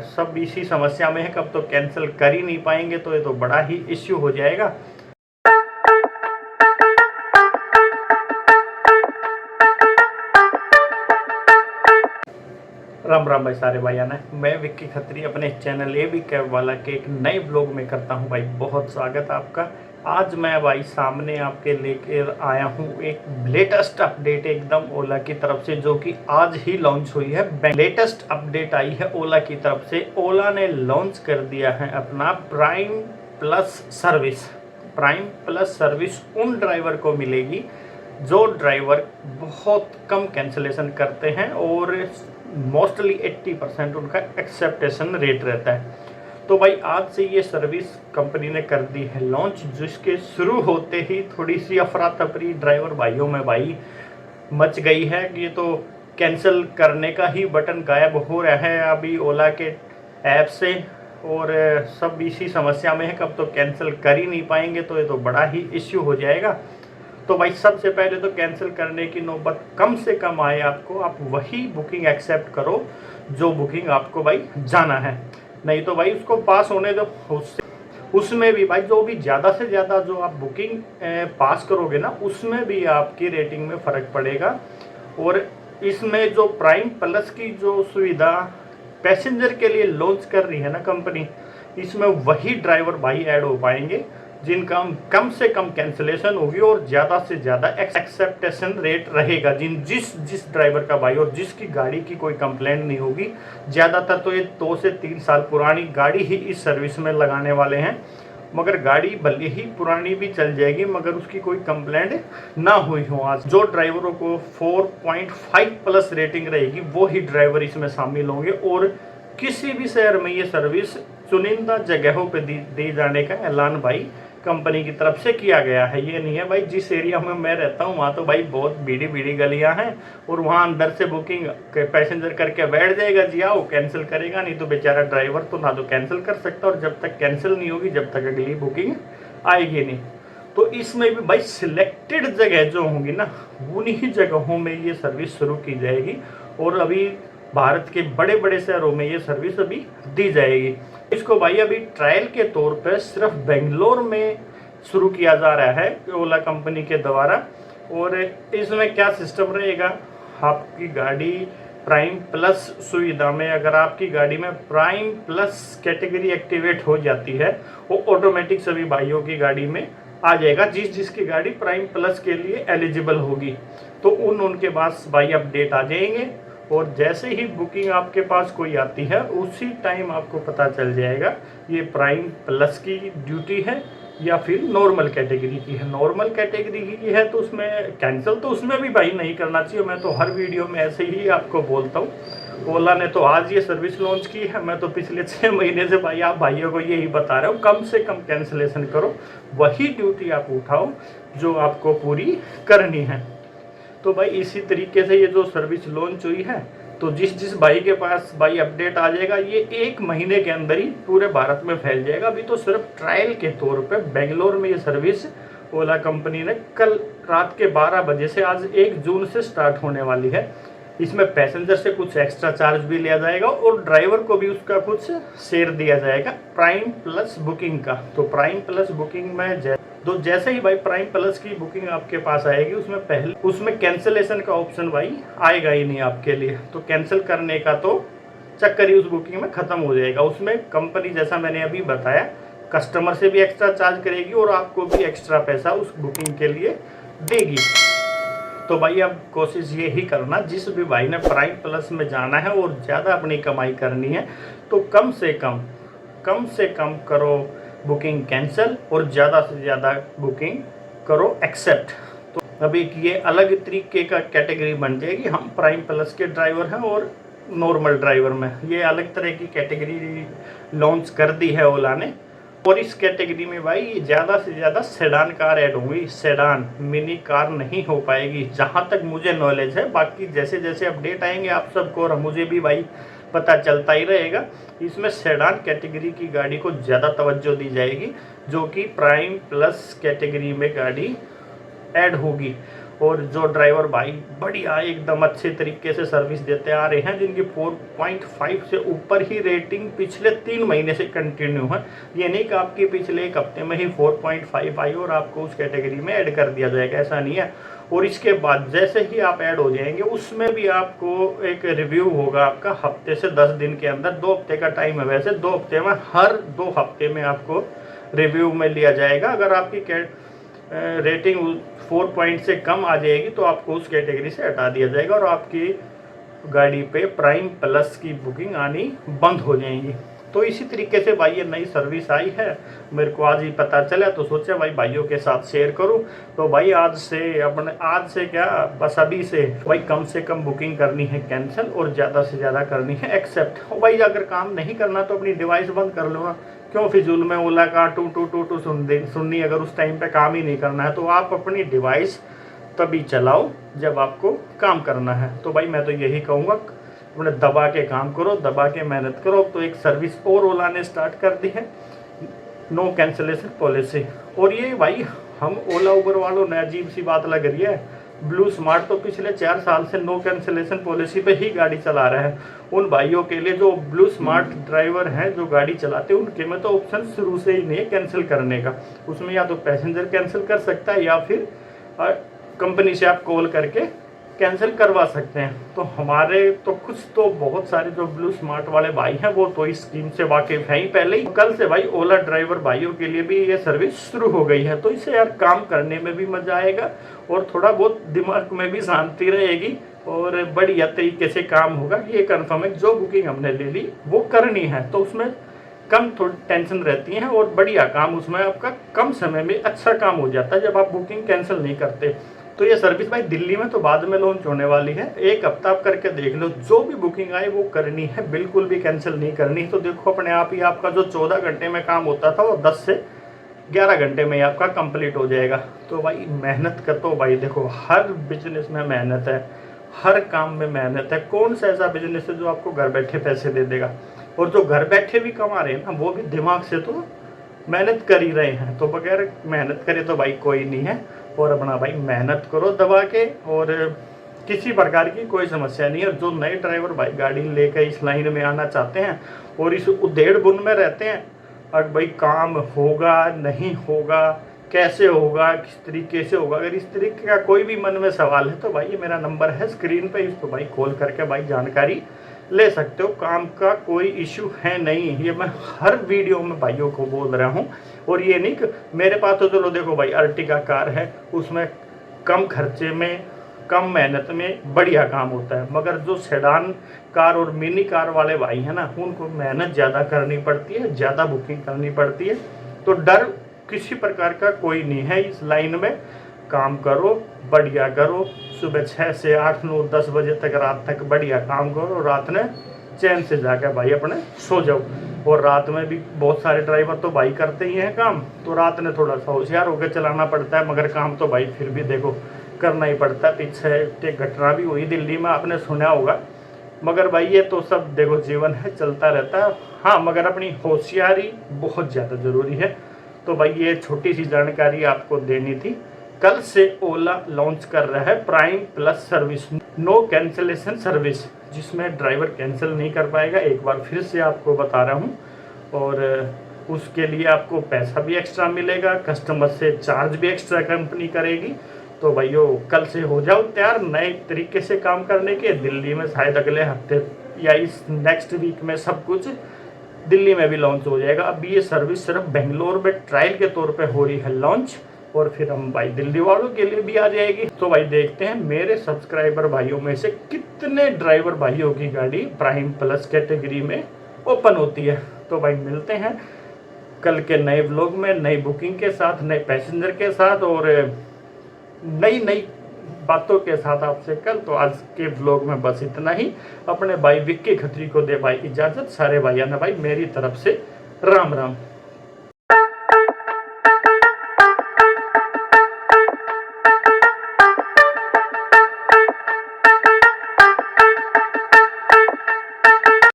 सब इसी समस्या में है, कब तो कैंसिल कर ही नहीं पाएंगे, तो ये तो बड़ा ही इश्यू हो जाएगा। राम राम भाई सारे भाइयों ने, मैं विक्की खत्री अपने चैनल ए बी कैब वाला के एक नए ब्लॉग में करता हूं भाई बहुत स्वागत है आपका। आज मैं भाई सामने आपके लेकर आया हूं एक लेटेस्ट अपडेट एकदम ओला की तरफ से, जो कि आज ही लॉन्च हुई है। लेटेस्ट अपडेट आई है ओला की तरफ से। ओला ने लॉन्च कर दिया है अपना prime plus service. Prime plus service उन ड्राइवर को मिलेगी जो ड्राइवर बहुत कम कैंसिलेशन करते हैं और मोस्टली 80% उनका एक्सेप्टेशन रेट रहता है। तो भाई आज से ये सर्विस कंपनी ने कर दी है लॉन्च, जिसके शुरू होते ही थोड़ी सी अफरा तफरी ड्राइवर भाइयों में भाई मच गई है कि ये तो कैंसिल करने का ही बटन गायब हो रहा है अभी ओला के ऐप से, और सब इसी समस्या में है, कब तो कैंसिल कर ही नहीं पाएंगे, तो ये तो बड़ा ही इश्यू हो जाएगा। तो भाई सबसे पहले तो कैंसिल करने की नौबत कम से कम आए आपको, आप वही बुकिंग एक्सेप्ट करो जो बुकिंग आपको भाई जाना है, नहीं तो भाई उसको पास होने दो। उसमें भी भाई जो भी ज़्यादा से ज़्यादा जो आप बुकिंग पास करोगे ना, उसमें भी आपकी रेटिंग में फ़र्क पड़ेगा। और इसमें जो प्राइम प्लस की जो सुविधा पैसेंजर के लिए लॉन्च कर रही है ना कंपनी, इसमें वही ड्राइवर भाई ऐड हो पाएंगे जिनका कम से कम कैंसिलेशन होगी और ज़्यादा से ज़्यादा एक्सेप्टेशन रेट रहेगा। जिस ड्राइवर का भाई और जिसकी गाड़ी की कोई कंप्लेंट नहीं होगी। ज़्यादातर तो ये 2 से 3 साल पुरानी गाड़ी ही इस सर्विस में लगाने वाले हैं, मगर गाड़ी भले ही पुरानी भी चल जाएगी मगर उसकी कोई कंप्लेंट ना हुई हो। आज जो ड्राइवरों को 4.5 प्लस रेटिंग रहेगी वो ही ड्राइवर इसमें शामिल होंगे, और किसी भी शहर में ये सर्विस चुनिंदा जगहों पे दी जाने का ऐलान भाई कंपनी की तरफ से किया गया है। ये नहीं है भाई जिस एरिया में मैं रहता हूँ वहाँ तो भाई बहुत बीड़ी गलियाँ हैं और वहाँ अंदर से बुकिंग पैसेंजर करके बैठ जाएगा, जी आओ, कैंसिल करेगा नहीं तो बेचारा ड्राइवर तो ना तो कैंसिल कर सकता, और जब तक कैंसिल नहीं होगी जब तक अगली बुकिंग आएगी नहीं। तो इसमें भी भाई सिलेक्टेड जगह जो होंगी ना, उन्हीं जगहों में ये सर्विस शुरू की जाएगी, और अभी भारत के बड़े बड़े शहरों में ये सर्विस अभी दी जाएगी। इसको भाई अभी ट्रायल के तौर पे सिर्फ बेंगलोर में शुरू किया जा रहा है ओला कंपनी के द्वारा। और इसमें क्या सिस्टम रहेगा, आपकी गाड़ी प्राइम प्लस सुविधा में, अगर आपकी गाड़ी में प्राइम प्लस कैटेगरी एक्टिवेट हो जाती है, वो ऑटोमेटिक सभी भाइयों की गाड़ी में आ जाएगा जिसकी गाड़ी प्राइम प्लस के लिए एलिजिबल होगी। तो उनके पास भाई अपडेट आ जाएंगे, और जैसे ही बुकिंग आपके पास कोई आती है उसी टाइम आपको पता चल जाएगा ये प्राइम प्लस की ड्यूटी है या फिर नॉर्मल कैटेगरी की है। नॉर्मल कैटेगरी की है तो उसमें कैंसिल तो उसमें भी भाई नहीं करना चाहिए। मैं तो हर वीडियो में ऐसे ही आपको बोलता हूँ। ओला ने तो आज ये सर्विस लॉन्च की है, मैं तो पिछले 6 महीने से भाई आप भाइयों को यही बता रहा हूँ, कम से कम कैंसिलेशन करो, वही ड्यूटी आप उठाओ जो आपको पूरी करनी है। तो भाई इसी तरीके से ये जो सर्विस लॉन्च हुई है, तो जिस भाई के पास भाई अपडेट आ जाएगा, ये 1 महीने के अंदर ही पूरे भारत में फैल जाएगा। अभी तो सिर्फ ट्रायल के तौर पे बेंगलोर में ये सर्विस ओला कंपनी ने कल रात के 12 बजे से आज 1 जून से स्टार्ट होने वाली है। इसमें पैसेंजर से कुछ एक्स्ट्रा चार्ज भी लिया जाएगा और ड्राइवर को भी उसका कुछ शेयर दिया जाएगा प्राइम प्लस बुकिंग का। तो प्राइम प्लस बुकिंग में तो जैसे ही भाई प्राइम प्लस की बुकिंग आपके पास आएगी, उसमें कैंसिलेशन का ऑप्शन भाई आएगा ही नहीं आपके लिए। तो कैंसिल करने का तो चक्कर ही उस बुकिंग में ख़त्म हो जाएगा। उसमें कंपनी, जैसा मैंने अभी बताया, कस्टमर से भी एक्स्ट्रा चार्ज करेगी और आपको भी एक्स्ट्रा पैसा उस बुकिंग के लिए देगी। तो भाई अब कोशिश ये ही करना, जिस भी भाई ने प्राइम प्लस में जाना है और ज़्यादा अपनी कमाई करनी है, तो कम से कम करो बुकिंग कैंसिल और ज़्यादा से ज़्यादा बुकिंग करो एक्सेप्ट। तो अभी ये अलग तरीके का कैटेगरी बन जाएगी। हम प्राइम प्लस के ड्राइवर हैं और नॉर्मल ड्राइवर में ये अलग तरह की कैटेगरी लॉन्च कर दी है ओला ने। और इस कैटेगरी में भाई ज़्यादा से ज़्यादा सेडान कार ऐड होंगी। सेडान, मिनी कार नहीं हो पाएगी जहाँ तक मुझे नॉलेज है। बाकी जैसे जैसे अपडेट आएंगे आप सबको और मुझे भी भाई पता चलता ही रहेगा। इसमें सेडान कैटेगरी की गाड़ी को ज़्यादा तवज्जो दी जाएगी, जो कि प्राइम प्लस कैटेगरी में गाड़ी ऐड होगी। और जो ड्राइवर भाई बढ़िया एकदम अच्छे तरीके से सर्विस देते आ रहे हैं, जिनकी 4.5 से ऊपर ही रेटिंग पिछले 3 महीने से कंटिन्यू है। ये नहीं कि आपकी पिछले 1 हफ्ते में ही 4.5 आई और आपको उस कैटेगरी में ऐड कर दिया जाएगा, ऐसा नहीं है। और इसके बाद जैसे ही आप ऐड हो जाएंगे उसमें भी आपको एक रिव्यू होगा आपका हफ्ते से 10 दिन के अंदर। 2 हफ्ते का टाइम है वैसे, 2 हफ्ते में, हर 2 हफ्ते में आपको रिव्यू में लिया जाएगा। अगर आपकी रेटिंग 4 पॉइंट से कम आ जाएगी तो आपको उस कैटेगरी से हटा दिया जाएगा और आपकी गाड़ी पे प्राइम प्लस की बुकिंग आनी बंद हो जाएंगी। तो इसी तरीके से भाई ये नई सर्विस आई है, मेरे को आज ही पता चला तो सोचा भाई भाइयों के साथ शेयर करूं। तो भाई आज से क्या, बस अभी से कम बुकिंग करनी है कैंसिल और ज़्यादा से ज़्यादा करनी है एक्सेप्ट। भाई अगर काम नहीं करना तो अपनी डिवाइस बंद कर लो ना, क्यों फिजूल में ओला का टू टू टू टू सुननी। अगर उस टाइम पे काम ही नहीं करना है तो आप अपनी डिवाइस तभी चलाओ जब आपको काम करना है। तो भाई मैं तो यही कहूँगा, अपने दबा के काम करो, दबा के मेहनत करो। तो एक सर्विस और ओला ने स्टार्ट कर दी है, नो कैंसिलेशन पॉलिसी। और ये भाई हम ओला उबर वालों ने अजीब सी बात लग रही है, ब्लू स्मार्ट तो पिछले 4 साल से नो कैंसिलेशन पॉलिसी पे ही गाड़ी चला रहा है। उन भाइयों के लिए जो ब्लू स्मार्ट ड्राइवर हैं जो गाड़ी चलाते हैं, उनके में तो ऑप्शन शुरू से ही नहीं है कैंसिल करने का। उसमें या तो पैसेंजर कैंसिल कर सकता है या फिर कंपनी से आप कॉल करके कैंसिल करवा सकते हैं। तो हमारे तो कुछ तो बहुत सारे जो ब्लू स्मार्ट वाले भाई हैं वो तो इस स्कीम से वाकिफ हैं ही पहले ही। कल से भाई ओला ड्राइवर भाइयों के लिए भी ये सर्विस शुरू हो गई है, तो इससे यार काम करने में भी मजा आएगा और थोड़ा बहुत दिमाग में भी शांति रहेगी और बढ़िया तरीके से काम होगा। ये कन्फर्म है, जो बुकिंग हमने ले ली वो करनी है तो उसमें कम थोड़ी टेंशन रहती है और बढ़िया काम उसमें आपका कम समय में अच्छा काम हो जाता है जब आप बुकिंग कैंसिल नहीं करते। तो ये सर्विस भाई दिल्ली में तो बाद में लॉन्च होने वाली है, 1 हफ्ता आप करके देख लो, जो भी बुकिंग आए वो करनी है, बिल्कुल भी कैंसिल नहीं करनी। तो देखो अपने आप ही आपका जो 14 घंटे में काम होता था वो 10 से 11 घंटे में ही आपका कंप्लीट हो जाएगा। तो भाई मेहनत कर, तो भाई देखो हर बिजनेस में मेहनत है, हर काम में मेहनत है। कौन सा ऐसा बिजनेस है जो आपको घर बैठे पैसे दे देगा, और जो घर बैठे भी कमा रहे हैं ना वो भी दिमाग से तो मेहनत कर ही रहे हैं। तो बगैर मेहनत करे तो भाई कोई नहीं है। और अपना भाई मेहनत करो दबा के, और किसी प्रकार की कोई समस्या नहीं है। जो नए ड्राइवर भाई गाड़ी लेकर इस लाइन में आना चाहते हैं और इस उधेड़ बुन में रहते हैं, अगर भाई काम होगा नहीं होगा, कैसे होगा, किस तरीके से होगा, अगर इस तरीके का कोई भी मन में सवाल है तो भाई ये मेरा नंबर है स्क्रीन पे, इस पर भाई कॉल करके भाई जानकारी ले सकते हो। काम का कोई इशू है नहीं, ये मैं हर वीडियो में भाइयों को बोल रहा हूँ। और ये नहीं कि मेरे पास तो चलो देखो भाई अर्टिगा कार है, उसमें कम खर्चे में कम मेहनत में बढ़िया काम होता है, मगर जो सेडान कार और मिनी कार वाले भाई हैं ना, उनको मेहनत ज़्यादा करनी पड़ती है, ज़्यादा बुकिंग करनी पड़ती है। तो डर किसी प्रकार का कोई नहीं है इस लाइन में। काम करो, बढ़िया करो, सुबह 6 से 8 9 10 बजे तक रात तक बढ़िया काम करो, रात में चैन से जाकर भाई अपने सो जाओ। और रात में भी बहुत सारे ड्राइवर तो भाई करते ही हैं काम, तो रात में थोड़ा सा होशियार होकर चलाना पड़ता है, मगर काम तो भाई फिर भी देखो करना ही पड़ता है। पीछे एक घटना भी हुई दिल्ली में, आपने सुना होगा, मगर भाई ये तो सब देखो जीवन है, चलता रहता है। हाँ, मगर अपनी होशियारी बहुत ज़्यादा ज़रूरी है। तो भाई ये छोटी सी जानकारी आपको देनी थी। कल से ओला लॉन्च कर रहा है prime plus service, no cancellation service, जिसमें ड्राइवर कैंसिल नहीं कर पाएगा। एक बार फिर से आपको बता रहा हूँ, और उसके लिए आपको पैसा भी एक्स्ट्रा मिलेगा, कस्टमर से चार्ज भी एक्स्ट्रा कंपनी करेगी। तो भाइयों कल से हो जाओ तैयार नए तरीके से काम करने के। दिल्ली में शायद अगले हफ्ते या इस नेक्स्ट वीक में सब कुछ दिल्ली में भी लॉन्च हो जाएगा। अभी ये सर्विस सिर्फ बेंगलोर में ट्रायल के तौर पे हो रही है लॉन्च, और फिर हम भाई दिल्ली वालों के लिए भी आ जाएगी। तो भाई देखते हैं मेरे सब्सक्राइबर भाइयों में से कितने ड्राइवर भाइयों की गाड़ी प्राइम प्लस कैटेगरी में ओपन होती है। तो भाई मिलते हैं कल के नए व्लॉग में, नई बुकिंग के साथ, नए पैसेंजर के साथ और नई बातों के साथ आपसे कल। तो आज के व्लॉग में बस इतना ही। अपने भाई विक्की खत्री को दे भाई इजाज़त। सारे भाइयों ने भाई मेरी तरफ से राम राम।